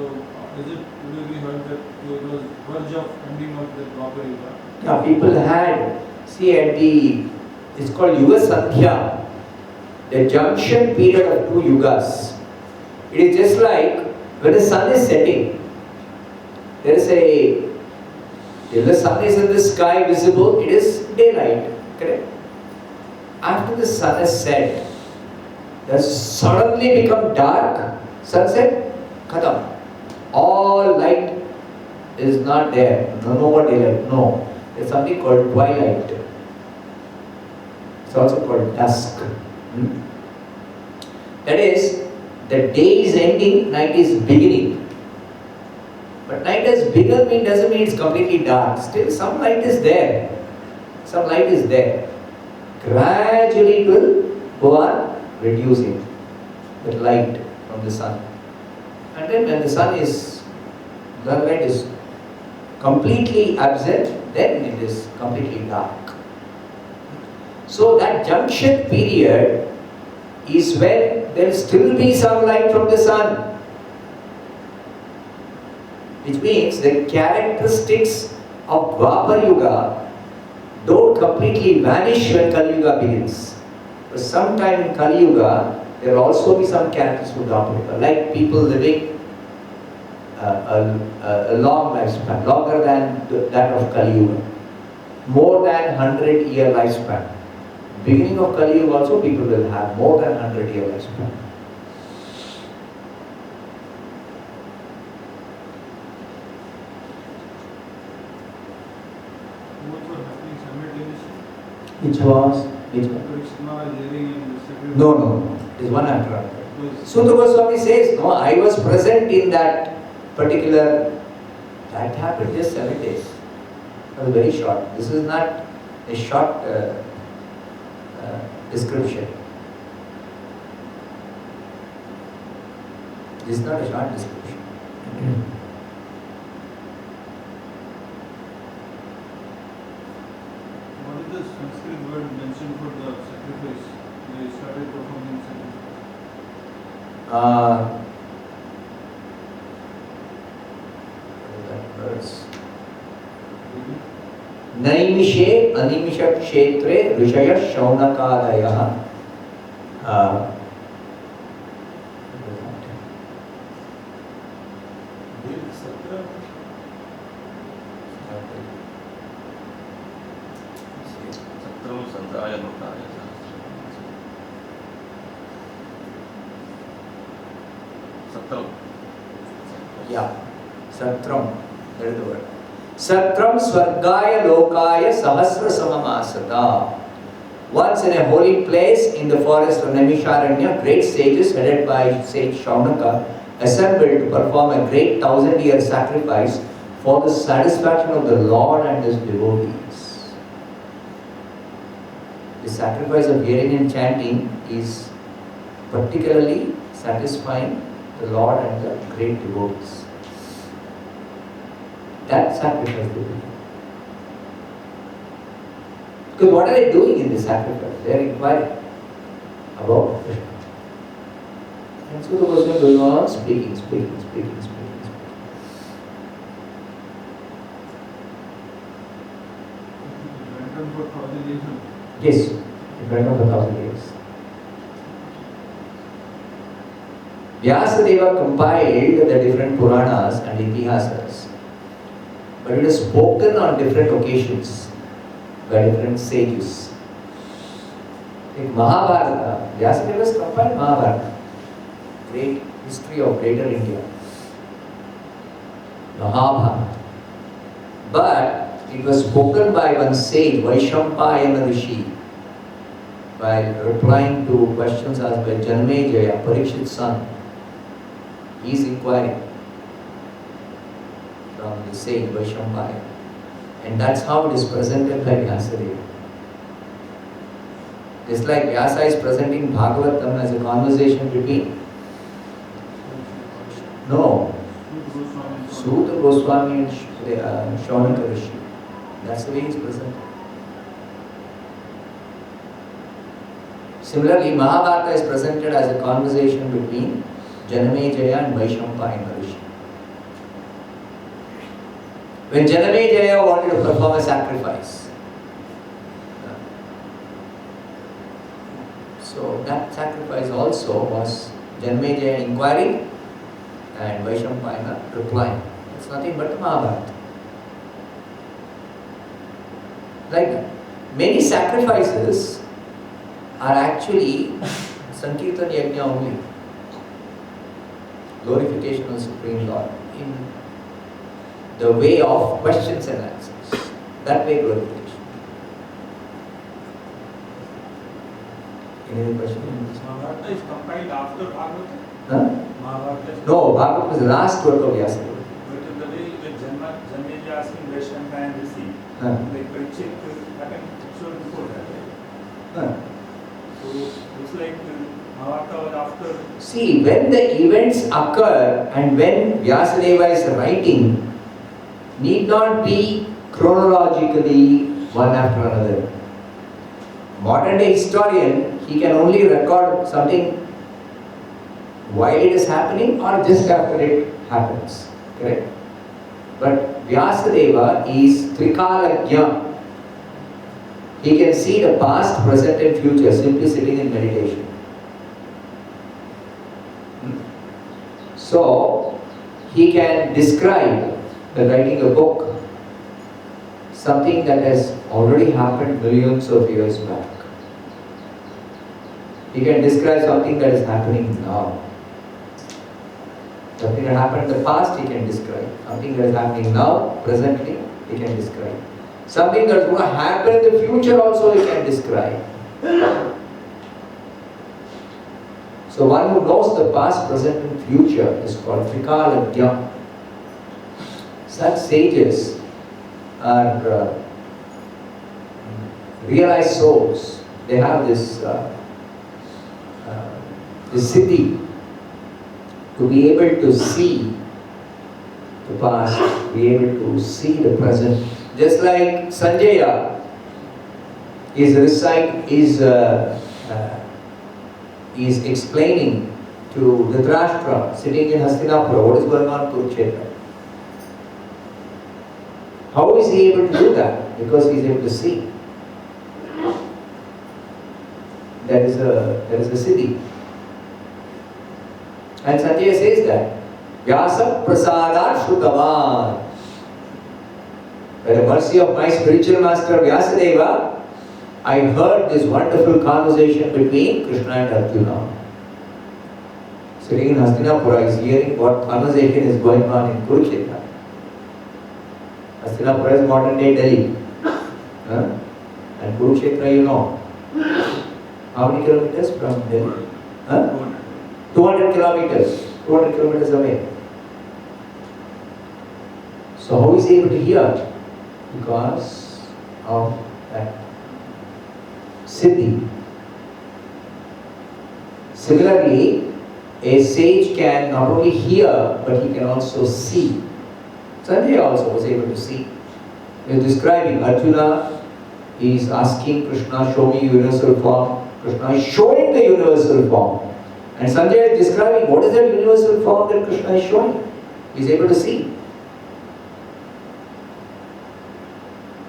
S4: is it today we heard that it was verge of ending of the proper yuga?
S1: Yeah, people had, see at it's called Yuga Sankhya, the junction period of two yugas. It is just like when the sun is setting, there is if the sun is in the sky visible, it is daylight, correct? After the sun has set, it has suddenly become dark, sunset, khatam. All light is not there, no more daylight, no. There is something called twilight. It's also called dusk. That is, the day is ending, night is beginning. But night has begun doesn't mean it's completely dark. Still some light is there. Some light is there. Gradually it will go on reducing the light from the sun. And then when the light is completely absent, then it is completely dark. So that junction period is when there will still be some light from the sun. Which means the characteristics of Dwapar Yuga don't completely vanish when Kali Yuga begins. But sometime in Kali Yuga, there will also be some characters who dominate, like people living a long lifespan, longer than that of Kali Yuga, more than 100-year lifespan. Beginning of Kali Yuga also people will have more than 100-year lifespan.
S4: Both were happening simultaneously.
S1: Which was? Which one?
S4: Parikshit Maharaj hearing and the sacrifice.
S1: No, it is one after another.
S4: Because
S1: Sutta Goswami says, no, I was present in that particular, that happened just 7 days. That was very short. This is not a short description. This is not a short description.
S4: what is the Sanskrit word mentioned for the sacrifice? They started performing sacrifice.
S1: What is that verse? नैमिषे अनिमिष क्षेत्रे ऋषय शौनकादयः Satram, that is the word. Satram Swargaya Lokaya Sahasra Samamasata. Once in a holy place in the forest of Naimisharanya, great sages headed by sage Shaunaka assembled to perform a great 1000-year sacrifice for the satisfaction of the Lord and his devotees. The sacrifice of hearing and chanting is particularly satisfying the Lord and the great devotees. That sacrifice they do. Because what are they doing in this sacrifice? They are inquiring about Krishna. And so the person going on speaking.
S4: For 1000 years.
S1: Yes, it went on for 1000 years. Vyasadeva compiled the different Puranas and Itihasas, but it is spoken on different occasions by different sages. Like Mahabharata, Vyasadeva has compiled Mahabharata, great history of greater India. Mahabharata. But it was spoken by one sage, Vaishampayana Rishi, while replying to questions asked by Janmejaya, Parikshit's son. He is inquiring from the sage Vaishampayana. And that's how it is presented by Vyasadeva. Just like Vyasa is presenting Bhagavatam as a conversation between Suta Goswami and Shaunaka Rishi. That's the way he is presented. Similarly, Mahabharata is presented as a conversation between Janamejaya and Vaishampayana Rishi. When Janamejaya wanted to perform a sacrifice, so that sacrifice also was Janamejaya inquiring and Vaishampayana replying. It's nothing but Mahabharata. Like that. Many sacrifices are actually Sankirtan Yajna only. Glorification of the Supreme Lord in the way of questions and answers. That way glorification. Any other question?
S5: Mahabharata is compiled after Bhagavata?
S1: Huh?
S5: Mahabharata is
S1: No, Bhagavad was the last work of Vyasadeva.
S5: But in the way when Janmeja asking Vaishampayana and Rishi,
S1: Huh.
S5: like Parikshit happened sure before that, right?
S1: Huh.
S5: So it's like Mahabharata was after.
S1: See, when the events occur and when Vyasadeva is writing, need not be chronologically one after another. Modern day historian, he can only record something while it is happening or just after it happens. Correct? But Vyasadeva is Trikalagya. He can see the past, present and future simply sitting in meditation. So, he can describe, by writing a book, something that has already happened millions of years back. He can describe something that is happening now. Something that happened in the past, he can describe. Something that is happening now, presently, he can describe. Something that is going to happen in the future also, he can describe. So one who knows the past, present and future is called Trikalagya. Such sages are realized souls. They have this siddhi to be able to see the past, be able to see the present. Just like Sanjaya is explaining to Dhritarashtra sitting in Hastinapura what is going on in Kurukshetra. How is he able to do that? Because he is able to see. That is a siddhi. And Sanjaya says that Vyasa Prasadat Shrutavan. By the mercy of my spiritual master Vyasadeva, I heard this wonderful conversation between Krishna and Arjuna. Sitting in Hastinapura is hearing what conversation is going on in Kurukshetra. Hastinapura is modern day Delhi. And Kurukshetra, you know. How many kilometers from Delhi? 200 kilometers. 200 kilometers away. So how is he able to hear? Because of that siddhi. Similarly, a sage can not only hear, but he can also see. Sanjaya also was able to see. He is describing Arjuna, he is asking Krishna, show me universal form. Krishna is showing the universal form. And Sanjaya is describing what is that universal form that Krishna is showing. He is able to see.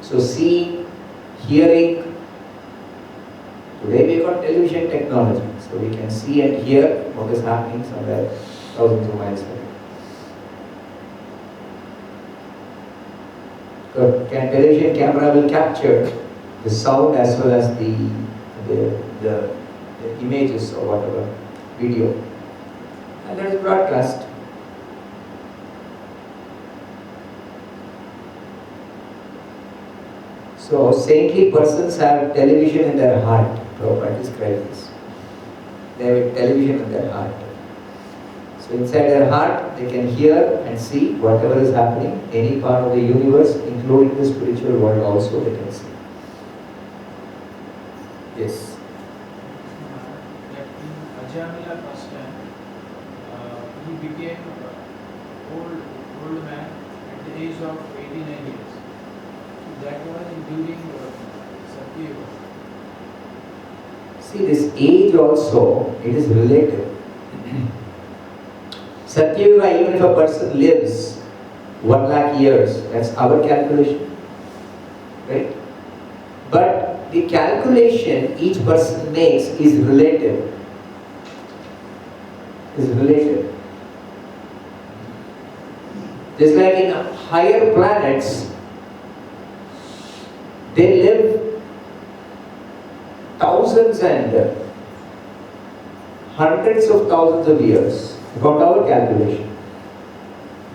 S1: So seeing, hearing. Today we have got television technology. So we can see and hear what is happening somewhere thousands of miles away. Television camera will capture the sound as well as the images or whatever, video. And that is broadcast. So saintly persons have television in their heart. Prabhupada describes this. They have television in their heart. So inside their heart, they can hear and see whatever is happening, any part of the universe, including the spiritual world also they can see. Yes.
S2: That in Ajamila first time, he became old man at the age of 89 years. That was during Satyuga.
S1: See, this age also, it is relative. Satyuga, even if a person lives 1 lakh years, that's our calculation. Right? But the calculation each person makes is relative. Just like in higher planets, they live thousands and hundreds of thousands of years, about our calculation.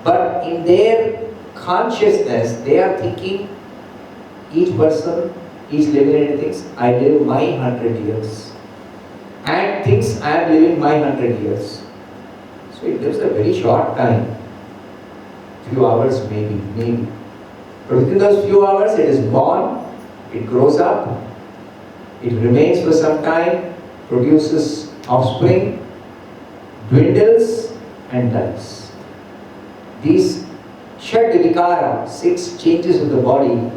S1: But in their consciousness, they are thinking, each person, each living entity thinks, I live my 100 years. And thinks, I am living my 100 years. So it lives a very short time. Few hours maybe. But within those few hours, it is born, it grows up, it remains for some time, produces offspring, dwindles and dies. These Shad-vikara, 6 changes of the body,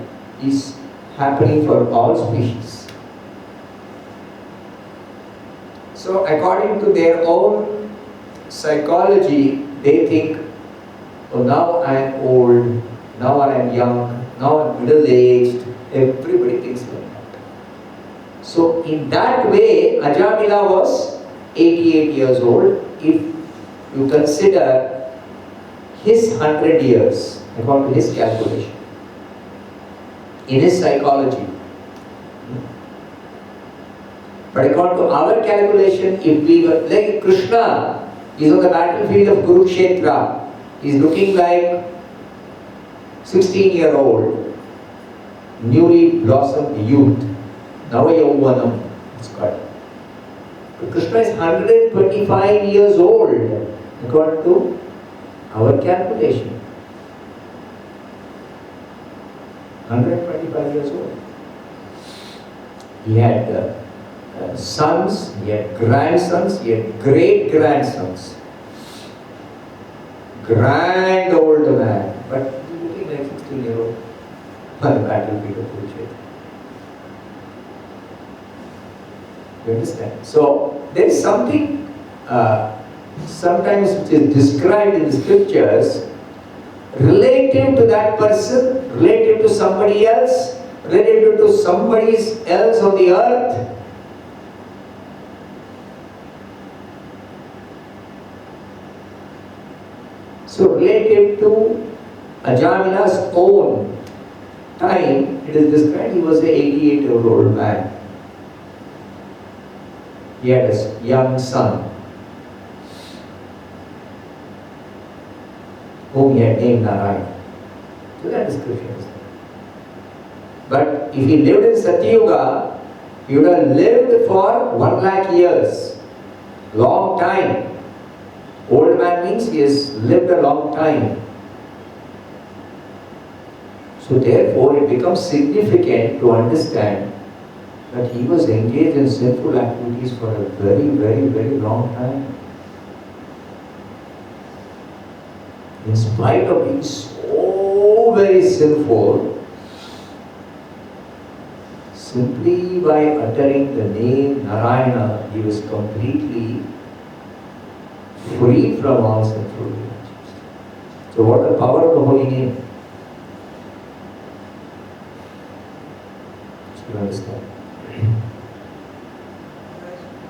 S1: is happening for all species. So according to their own psychology, they think, oh, now I am old, now I am young, now I am middle-aged. Everybody thinks like that. So in that way, Ajamila was 88 years old. If you consider his 100 years, according to his calculation, in his psychology. But according to our calculation, if we were like Krishna, is on the battlefield of Kurukshetra, he's looking like 16-year-old, newly blossomed youth. Nava Yauvanam, it's called. But Krishna is 125 years old, according to our calculation. 125 years old. He had sons, he had grandsons, he had great-grandsons. Grand old man, but looking like 16-year-old on the battlefield of Kurukshetra. You understand? So, there is something sometimes which is described in the scriptures relative to that person, relative to somebody else, relative to somebody else on the earth. So relative to Ajamina's own time, it is described he was an 88-year-old man. He had a young son whom he had named Narayana. So that description is there. But if he lived in Satyuga, he would have lived for 1 lakh years. Long time. Old man means he has lived a long time. So therefore it becomes significant to understand that he was engaged in sinful activities for a very, very, very long time. In spite of being so very sinful, simply by uttering the name Narayana, he was completely free from all sinful relationships. So what the power of the holy name? You understand?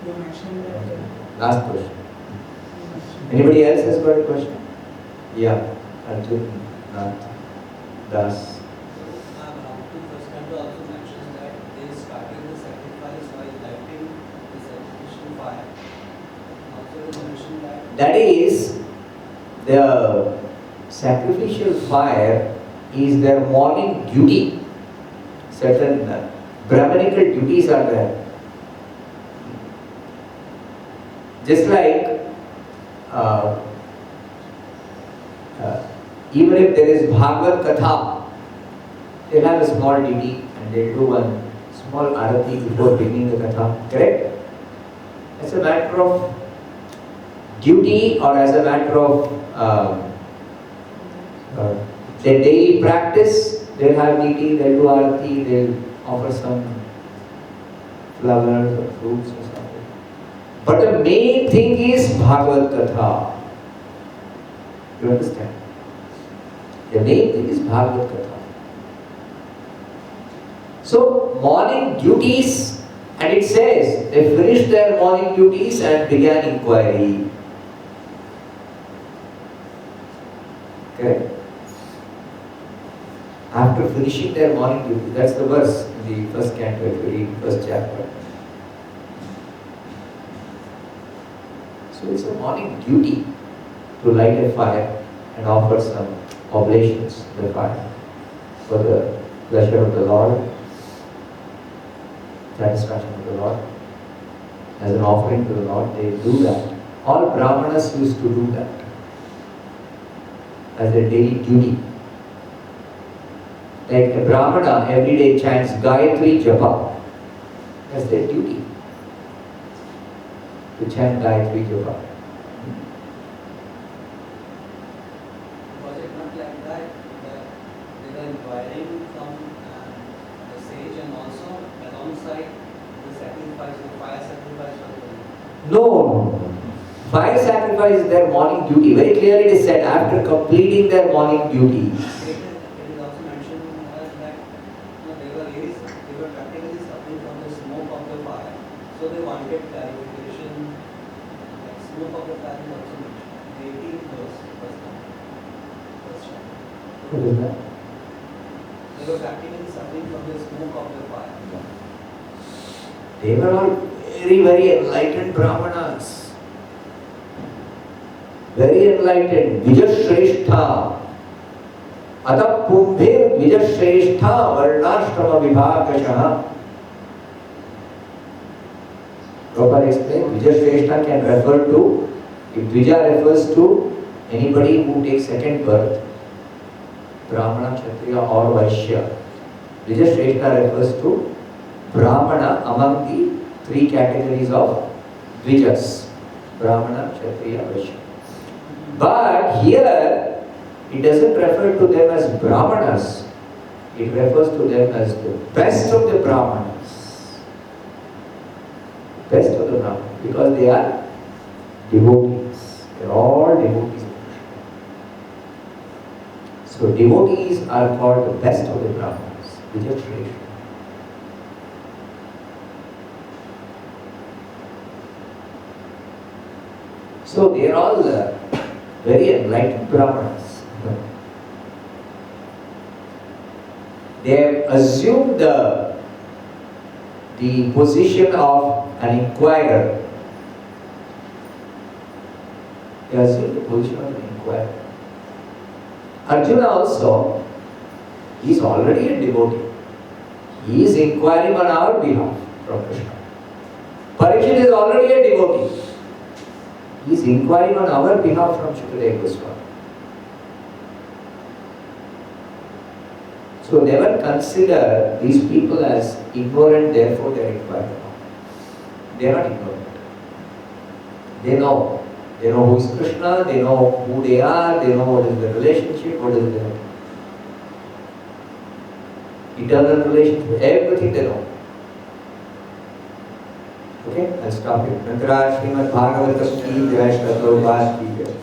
S2: You mentioned that.
S1: Last question. Anybody else has got a question? Yeah, Arjun, Nath, Das.
S6: First Canto also mentions that they started the sacrifice while lighting the sacrificial fire. Also they mentioned that.
S1: That is, the sacrificial fire is their morning duty. Certain Brahmanical duties are there. Just like even if there is Bhagavad Katha, they'll have a small duty and they'll do one small arati before beginning the Katha, correct? As a matter of duty or as a matter of their daily practice, they'll have duty, they'll do arati, they'll offer some flowers or fruits or something. But the main thing is Bhagavad Katha. You understand? The main thing is Bhagavad Katha. So, morning duties, and it says, they finished their morning duties and began inquiry. Okay? After finishing their morning duty, that's the verse in the first canto, if you read first chapter. So it's a morning duty to light a fire and offer some oblations to the fire for the pleasure of the Lord, satisfaction of the Lord. As an offering to the Lord, they do that. All Brahmanas used to do that as a daily duty. Like a Brahmana every day chants Gayatri Japa. That's their duty. To chant Gayatri Japa.
S6: Was it not like that? They were inquiring from the sage and also alongside the sacrifice, the fire sacrifice was going.
S1: No. Fire sacrifice is their morning duty. Very clearly it is said, after completing their morning duty.
S6: It is also mentioned that they were practically suffering from the smoke of the fire. So they wanted clarification. Like smoke of the fire is also mentioned.
S1: What is that?
S6: They were practically suffering from the smoke of the fire.
S1: They were all very, very enlightened Brahmanas. Very enlightened. Vijashrestha. Atap Pumbhir Vijashrestha Varnashrama Vibhagashah. Prabhupada explained, Vijashrestha can refer to, if Vija refers to anybody who takes second birth, Brahmana, Kshatriya or Vaishya. Vijashrestha refers to Brahmana among the three categories of Vijas. Brahmana, Kshatriya, Vaishya. But here, it doesn't refer to them as Brahmanas. It refers to them as the best of the Brahmanas. Best of the Brahmanas. Because they are devotees. They are all devotees of Krishna. So devotees are called the best of the Brahmanas. Vijashrestha. So they are all very enlightened Brahmanas. They have assumed the position of an inquirer. They assume the position of an inquirer. Arjuna also, he is already a devotee. He is inquiring on our behalf from Krishna. Parikshit is already a devotee. He is inquiring on our behalf from Shukadeva Goswami. So never consider these people as ignorant, therefore they are inquiring. They are not ignorant. They know. They know who is Krishna, they know who they are, they know what is the relationship, what is the eternal relationship, everything they know. Okay, I'll stop here. Nantaraj Srimad Bhagavatam ki Jai, Shri Prabhupada ki Jai.